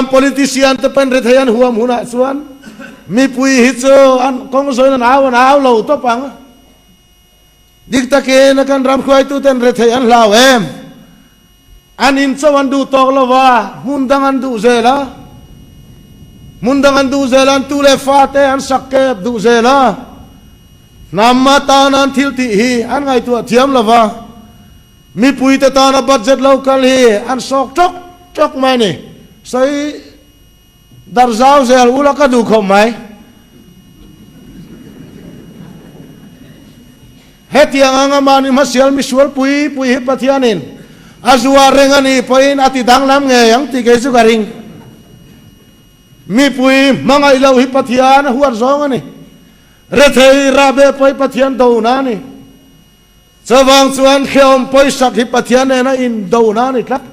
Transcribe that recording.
ram politician te pen re thayan huam huna chuan mi pui hi chu an kong soi an aw lo to pang dik take na kan ram khoi tu ten re thayan lao em an in chawan du tok lova mundangan du zela mundangan du zela tu le fa te an sakke du zela namma tanan thil ti hi an ngai tu thiam lova mi pui te ta na budget local hi an sok chok mai ni sai dar zau zel ula ka du khom mai hetiang anga mani masial misual pui hi pathianin azua rengani poin ati danglam nge yang ti ke su garing mi pui mangai lo hi pathian huar zong ani re thei rabe poi pathian do na ni chawang chuan kheom poi sak hi pathian na in do na ni tlak